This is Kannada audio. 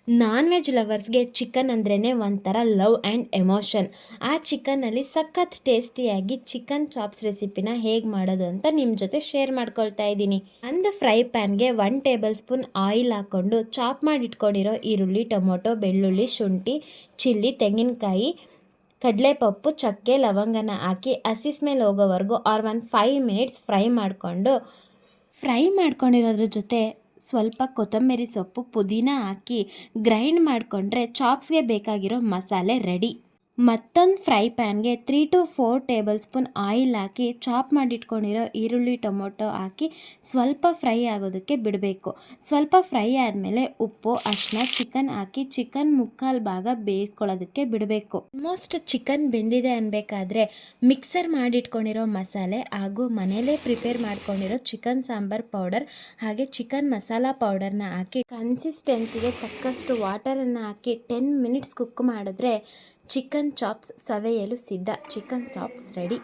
ನಾನ್ ವೆಜ್ ಲವರ್ಸ್ಗೆ ಚಿಕನ್ ಅಂದ್ರೇ ಒಂಥರ ಲವ್ ಆ್ಯಂಡ್ ಎಮೋಷನ್. ಆ ಚಿಕನ್ನಲ್ಲಿ ಸಖತ್ ಟೇಸ್ಟಿಯಾಗಿ ಚಿಕನ್ ಚಾಪ್ಸ್ ರೆಸಿಪಿನ ಹೇಗೆ ಮಾಡೋದು ಅಂತ ನಿಮ್ಮ ಜೊತೆ ಶೇರ್ ಮಾಡ್ಕೊಳ್ತಾ ಇದ್ದೀನಿ. ಒಂದು ಫ್ರೈ ಪ್ಯಾನ್ಗೆ 1 ಟೇಬಲ್ ಸ್ಪೂನ್ ಆಯಿಲ್ ಹಾಕ್ಕೊಂಡು ಚಾಪ್ ಮಾಡಿ ಇಟ್ಕೊಂಡಿರೋ ಈರುಳ್ಳಿ, ಟೊಮೊಟೊ, ಬೆಳ್ಳುಳ್ಳಿ, ಶುಂಠಿ, ಚಿಲ್ಲಿ, ತೆಂಗಿನಕಾಯಿ, ಕಡಲೆಪಪ್ಪು, ಚಕ್ಕೆ, ಲವಂಗನ ಹಾಕಿ ಹಸಿ ಸ್ಮೆಲ್ ಹೋಗೋವರೆಗೂ ಒಂದು 5 ಮಿನಿಟ್ಸ್ ಫ್ರೈ ಮಾಡ್ಕೊಂಡಿರೋದ್ರ ಜೊತೆ ಸ್ವಲ್ಪ ಕೊತ್ತಂಬರಿ ಸೊಪ್ಪು, ಪುದೀನ ಹಾಕಿ ಗ್ರೈಂಡ್ ಮಾಡಿಕೊಂಡ್ರೆ ಚಾಪ್ಸ್ಗೆ ಬೇಕಾಗಿರೋ ಮಸಾಲೆ ರೆಡಿ. ಮತ್ತೊಂದು ಫ್ರೈ ಪ್ಯಾನ್ಗೆ 3 to 4 ಟೇಬಲ್ ಸ್ಪೂನ್ ಆಯಿಲ್ ಹಾಕಿ ಚಾಪ್ ಮಾಡಿಟ್ಕೊಂಡಿರೋ ಈರುಳ್ಳಿ, ಟೊಮೊಟೊ ಹಾಕಿ ಸ್ವಲ್ಪ ಫ್ರೈ ಆಗೋದಕ್ಕೆ ಬಿಡಬೇಕು. ಸ್ವಲ್ಪ ಫ್ರೈ ಆದಮೇಲೆ ಉಪ್ಪು, ಅರಿಶಿನ, ಚಿಕನ್ ಹಾಕಿ ಚಿಕನ್ ಮುಕ್ಕಾಲು ಭಾಗ ಬೇಯ್ಕೊಳ್ಳೋದಕ್ಕೆ ಬಿಡಬೇಕು. ಆಲ್ಮೋಸ್ಟ್ ಚಿಕನ್ ಬೆಂದಿದೆ ಅನ್ಬೇಕಾದ್ರೆ ಮಿಕ್ಸರ್ ಮಾಡಿಟ್ಕೊಂಡಿರೋ ಮಸಾಲೆ ಹಾಗೂ ಮನೇಲೇ ಪ್ರಿಪೇರ್ ಮಾಡ್ಕೊಂಡಿರೋ ಚಿಕನ್ ಸಾಂಬಾರ್ ಪೌಡರ್ ಹಾಗೆ ಚಿಕನ್ ಮಸಾಲ ಪೌಡರ್ನ ಹಾಕಿ ಕನ್ಸಿಸ್ಟೆನ್ಸಿಗೆ ತಕ್ಕಷ್ಟು ವಾಟರನ್ನು ಹಾಕಿ 10 ಮಿನಿಟ್ಸ್ ಕುಕ್ ಮಾಡಿದ್ರೆ ಚಿಕನ್ ಚಾಪ್ಸ್ ಸವಿಯಲು ಸಿದ್ಧ. Chicken chops ready.